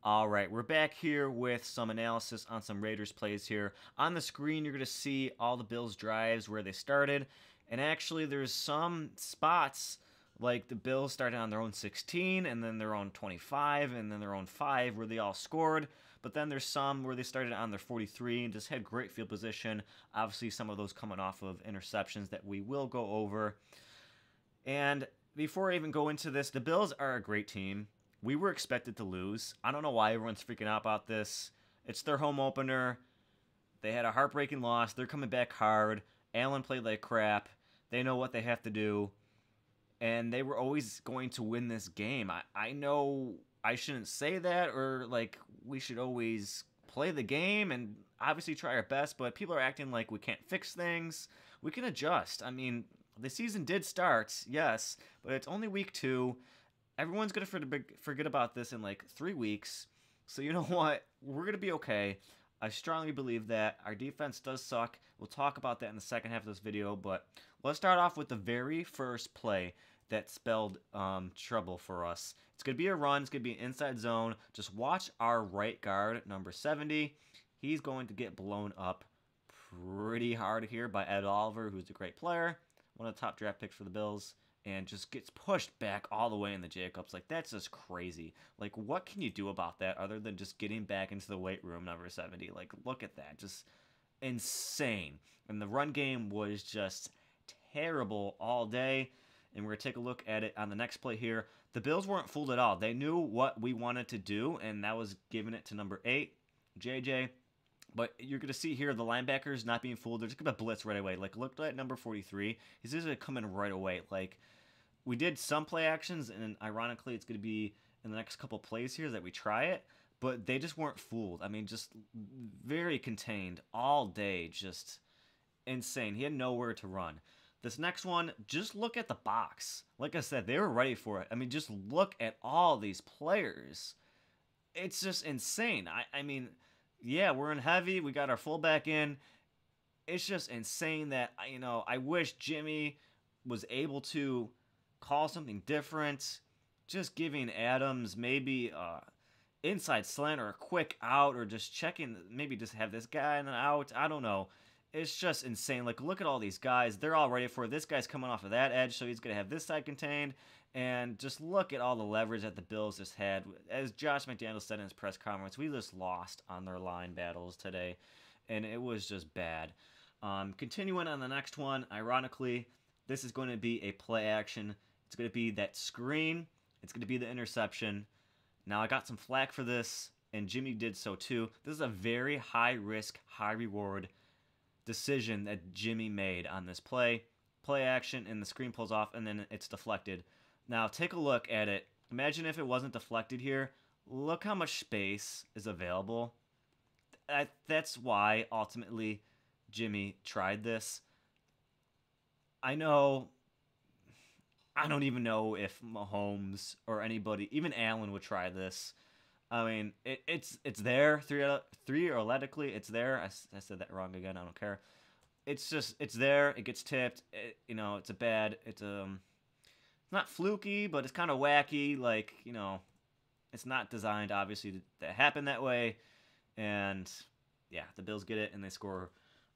All right, we're back here with some analysis on some Raiders plays here. On the screen, you're going to see all the Bills' drives where they started. And actually, there's some spots like the Bills started on their own 16, and then their own 25, and then their own 5 where they all scored. But then there's some where they started on their 43 and just had great field position. Obviously, some of those coming off of interceptions that we will go over. And before I even go into this, the Bills are a great team. We were expected to lose. I don't know why everyone's freaking out about this. It's their home opener. They had a heartbreaking loss. They're coming back hard. Allen played like crap. They know what they have to do. And they were always going to win this game. I know I shouldn't say that, or like we should always play the game and obviously try our best, but people are acting like we can't fix things. We can adjust. I mean, the season did start, yes, but it's only week 2. Everyone's going to forget about this in like 3 weeks. So you know what? We're going to be okay. I strongly believe that. Our defense does suck. We'll talk about that in the second half of this video. But let's start off with the very first play that spelled trouble for us. It's going to be a run. It's going to be an inside zone. Just watch our right guard, number 70. He's going to get blown up pretty hard here by Ed Oliver, who's a great player. One of the top draft picks for the Bills. And just gets pushed back all the way in the Jacobs. Like, that's just crazy. Like, what can you do about that other than just getting back into the weight room, number 70? Like, look at that. Just insane. And the run game was just terrible all day. And we're going to take a look at it on the next play here. The Bills weren't fooled at all. They knew what we wanted to do, and that was giving it to number 8, JJ. But you're going to see here the linebackers not being fooled. They're just going to blitz right away. Like, look at number 43. He's just going to come in right away. Like, we did some play actions, and ironically, it's going to be in the next couple plays here that we try it. But they just weren't fooled. I mean, just very contained all day. Just insane. He had nowhere to run. This next one, just look at the box. Like I said, they were ready for it. I mean, just look at all these players. It's just insane. I mean, yeah, we're in heavy. We got our fullback in. It's just insane that, I wish Jimmy was able to call something different. Just giving Adams maybe inside slant or a quick out, or just checking, maybe just have this guy in and out. I don't know. It's just insane. Like, look at all these guys. They're all ready for it. This guy's coming off of that edge, so he's going to have this side contained. And just look at all the leverage that the Bills just had. As Josh McDaniels said in his press conference, we just lost on their line battles today, and it was just bad. Continuing on the next one, ironically, this is going to be a play action. It's going to be that screen. It's going to be the interception. Now, I got some flack for this, and Jimmy did so too. This is a very high-risk, high-reward decision that Jimmy made on this play. Play action, and the screen pulls off, and then it's deflected. Now, take a look at it. Imagine if it wasn't deflected here. Look how much space is available. That's why, ultimately, Jimmy tried this. I know, I don't even know if Mahomes or anybody, even Allen, would try this. I mean, it's there. Theoretically, it's there. I said that wrong again. I don't care. It's there. It gets tipped. It's not fluky, but it's kind of wacky. Like, it's not designed, obviously, to happen that way. And, yeah, the Bills get it, and they score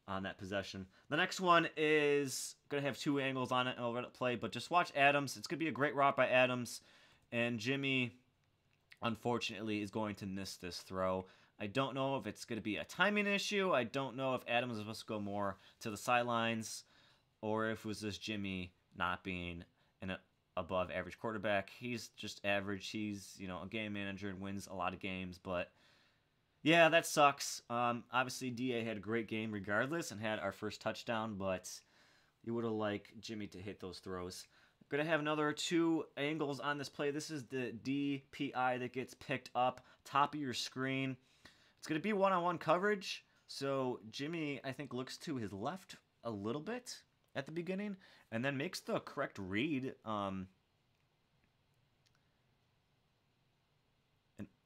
on that possession. The next one is going to have 2 angles on it, and I'll let it play. But just watch Adams. It's going to be a great route by Adams. And Jimmy, unfortunately, is going to miss this throw. I don't know if it's going to be a timing issue. I don't know if Adams is supposed to go more to the sidelines, or if it was just Jimmy not being an above average quarterback. He's just average. He's, a game manager and wins a lot of games, but yeah, that sucks. Obviously, DA had a great game regardless and had our first touchdown, but you would have liked Jimmy to hit those throws. Going to have another 2 angles on this play. This is the DPI that gets picked up top of your screen. It's going to be one-on-one coverage. So Jimmy, I think, looks to his left a little bit at the beginning and then makes the correct read. And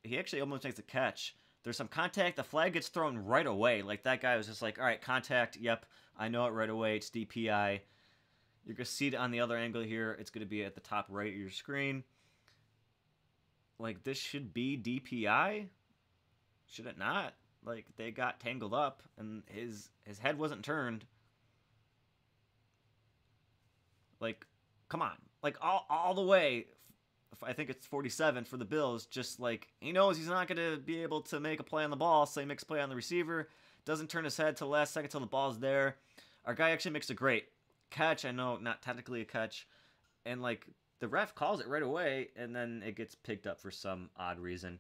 he actually almost makes a catch. There's some contact. The flag gets thrown right away. Like, that guy was just like, all right, contact. Yep, I know it right away. It's DPI. You're going to see it on the other angle here. It's going to be at the top right of your screen. like, this should be DPI. Should it not? Like, they got tangled up, and his head wasn't turned. Like, come on. Like, all the way, I think it's 47 for the Bills. Just, like, he knows he's not going to be able to make a play on the ball, so he makes a play on the receiver. Doesn't turn his head till the last second till the ball's there. Our guy actually makes a great catch. I know, not technically a catch. And, like, the ref calls it right away, and then it gets picked up for some odd reason.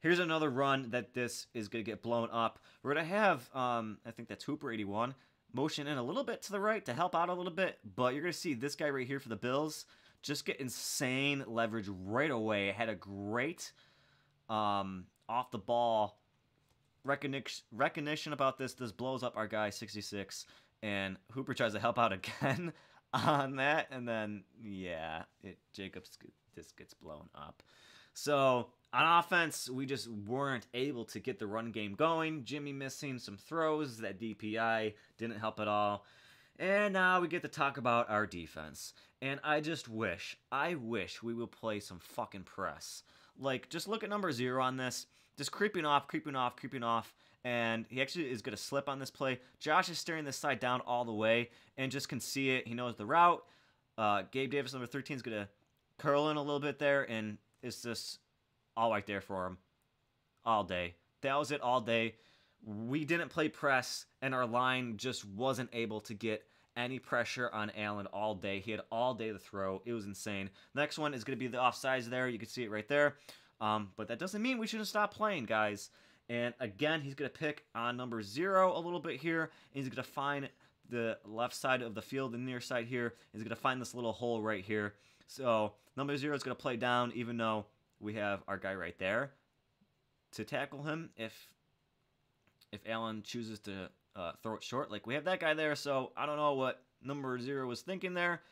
Here's another run that this is going to get blown up. We're going to have, I think that's Hooper 81, motion in a little bit to the right to help out a little bit, but you're going to see this guy right here for the Bills just get insane leverage right away. Had a great off the ball recognition about this. This blows up our guy 66, and Hooper tries to help out again on that, and then yeah, Jacobs just gets blown up. So on offense, we just weren't able to get the run game going. Jimmy missing some throws. That DPI didn't help at all. And now we get to talk about our defense. And I wish we would play some fucking press. Like, just look at number 0 on this. Just creeping off. And he actually is going to slip on this play. Josh is staring this side down all the way and just can see it. He knows the route. Gabe Davis, number 13, is going to curl in a little bit there. And it's just all right there for him all day. That was it all day. We didn't play press, and our line just wasn't able to get any pressure on Allen all day. He had all day to throw. It was insane. Next one is going to be the offsides there. You can see it right there. But that doesn't mean we shouldn't stop playing, guys. And again, he's going to pick on number 0 a little bit here. And he's going to find the left side of the field, the near side here. He's going to find this little hole right here. So number 0 is going to play down, even though we have our guy right there to tackle him if Allen chooses to throw it short. Like, we have that guy there, so I don't know what number 0 was thinking there.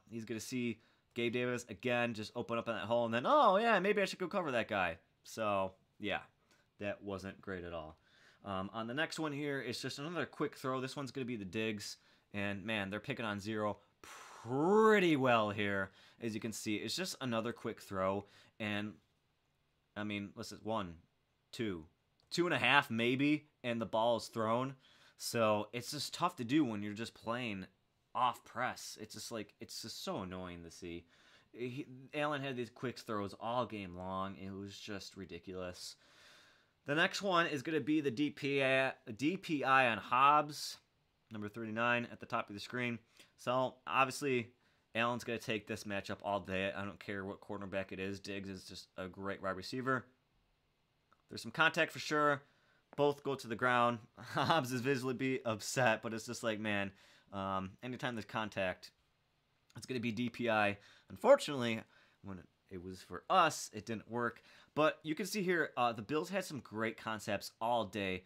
He's going to see Gabe Davis again just open up in that hole, and then, oh, yeah, maybe I should go cover that guy. So, yeah, that wasn't great at all. On the next one here, it's just another quick throw. This one's going to be the digs, and, man, they're picking on 0 pretty well here. As you can see, it's just another quick throw, and, I mean, listen, 1, 2, 2.5 maybe, and the ball is thrown. So it's just tough to do when you're just playing off press. It's just like, it's just so annoying to see. Allen had these quick throws all game long. It was just ridiculous. The next one is going to be the DPI on Hobbs, number 39 at the top of the screen. So obviously, Allen's going to take this matchup all day. I don't care what cornerback it is. Diggs is just a great wide receiver. There's some contact for sure. Both go to the ground. Hobbs is visibly upset, but it's just like, man, anytime there's contact, it's going to be DPI. Unfortunately, when it was for us, it didn't work. But you can see here, the Bills had some great concepts all day.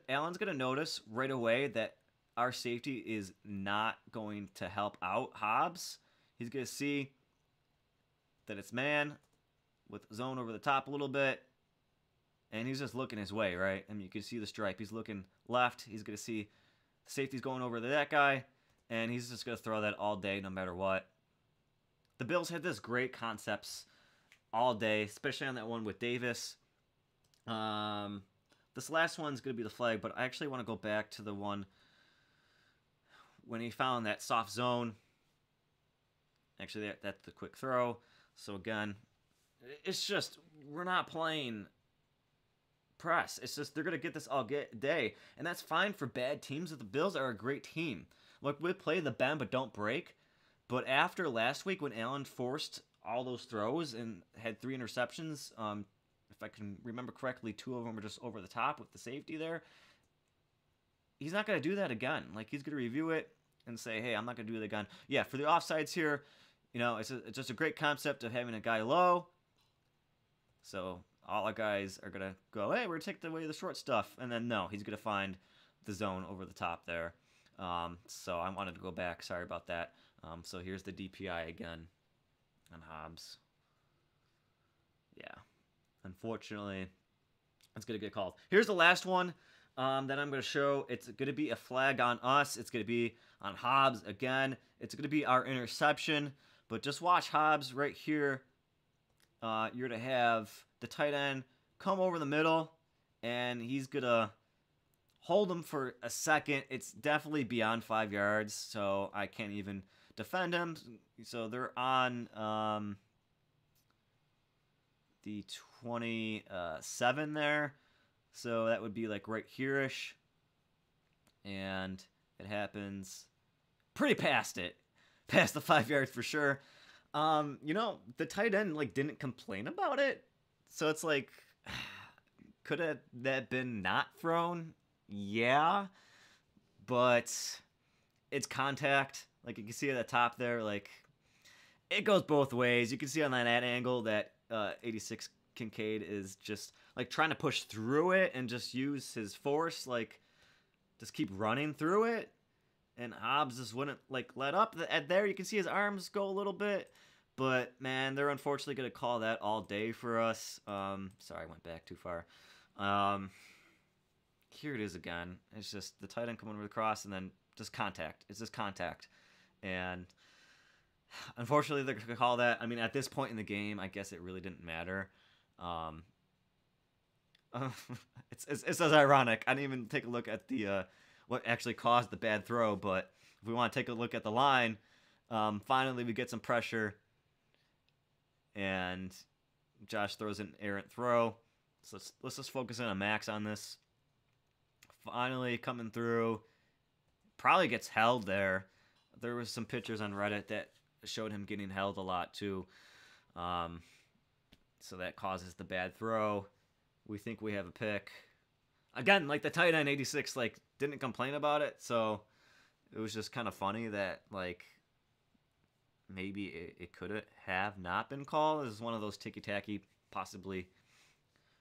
Allen's gonna notice right away that our safety is not going to help out Hobbs. He's gonna see that it's man with zone over the top a little bit. And he's just looking his way, right? I mean, you can see the stripe. He's looking left. He's going to see safety's going over to that guy. And he's just going to throw that all day no matter what. The Bills had this great concepts all day, especially on that one with Davis. This last one's going to be the flag, but I actually want to go back to the one when he found that soft zone. Actually, that's the quick throw. So, again, it's just, we're not playing press. It's just, they're going to get this all day. And that's fine for bad teams. The Bills are a great team. Look, we play the bend but don't break. But after last week when Allen forced all those throws and had 3 interceptions, if I can remember correctly, 2 of them were just over the top with the safety there. He's not going to do that again. Like, he's going to review it and say, hey, I'm not going to do it again. Yeah, for the offsides here, you know, it's just a great concept of having a guy low. So all our guys are going to go, hey, we're going to take away the short stuff. And then, no, he's going to find the zone over the top there. So I wanted to go back. Sorry about that. So here's the DPI again on Hobbs. Yeah. Unfortunately, it's going to get called. Here's the last one that I'm going to show. It's going to be a flag on us. It's going to be on Hobbs again. It's going to be our interception. But just watch Hobbs right here. you're going to have the tight end come over the middle, and he's going to hold him for a second. It's definitely beyond 5 yards, so I can't even defend him. So they're on the 27 there. So that would be like right here-ish. And it happens pretty past it. Past the 5 yards for sure. The tight end like didn't complain about it. So it's like, could have that been not thrown? Yeah, but it's contact. Like you can see at the top there, like it goes both ways. You can see on that angle that 86 Kincaid is just like trying to push through it and just use his force, like just keep running through it. And Hobbs just wouldn't like let up. At there, you can see his arms go a little bit. But man, they're unfortunately gonna call that all day for us. Sorry, I went back too far. Here it is again. It's just the tight end coming over the cross and then just contact. It's just contact. And unfortunately, they're going to call that. I mean, at this point in the game, I guess it really didn't matter. It's as ironic. I didn't even take a look at the what actually caused the bad throw. But if we want to take a look at the line, finally we get some pressure. And Josh throws an errant throw. So let's just focus in on Max on this. Finally coming through. Probably gets held there. There was some pictures on Reddit that showed him getting held a lot too. So that causes the bad throw. We think we have a pick. Again, like the tight end 86 like didn't complain about it. So it was just kind of funny that like maybe it could have not been called. This is one of those ticky-tacky, possibly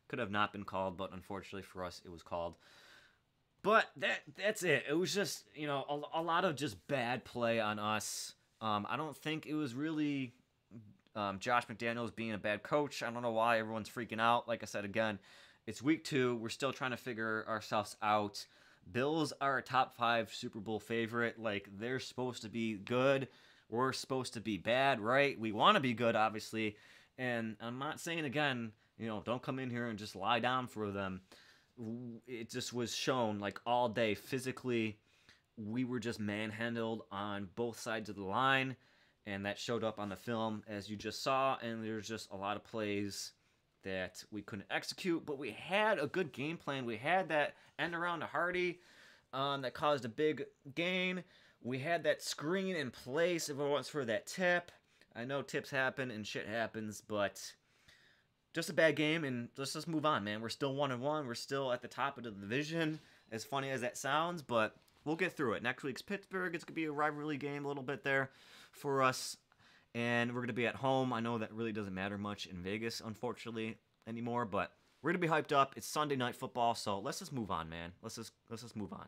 could have not been called, but unfortunately for us, it was called. But that's it. It was just, a lot of just bad play on us. I don't think it was really Josh McDaniels being a bad coach. I don't know why everyone's freaking out. Like I said, again, it's week 2. We're still trying to figure ourselves out. Bills are a top 5 Super Bowl favorite. Like, they're supposed to be good. We're supposed to be bad, right? We want to be good, obviously. And I'm not saying, again, don't come in here and just lie down for them. It just was shown, like, all day physically. We were just manhandled on both sides of the line. And that showed up on the film, as you just saw. And there's just a lot of plays that we couldn't execute. But we had a good game plan. We had that end around to Hardy that caused a big gain. We had that screen in place if it was for that tip. I know tips happen and shit happens, but just a bad game, and let's just move on, man. We're still 1-1. We're still at the top of the division, as funny as that sounds, but we'll get through it. Next week's Pittsburgh. It's going to be a rivalry game a little bit there for us, and we're going to be at home. I know that really doesn't matter much in Vegas, unfortunately, anymore, but we're going to be hyped up. It's Sunday Night Football, so let's just move on, man. Let's just move on.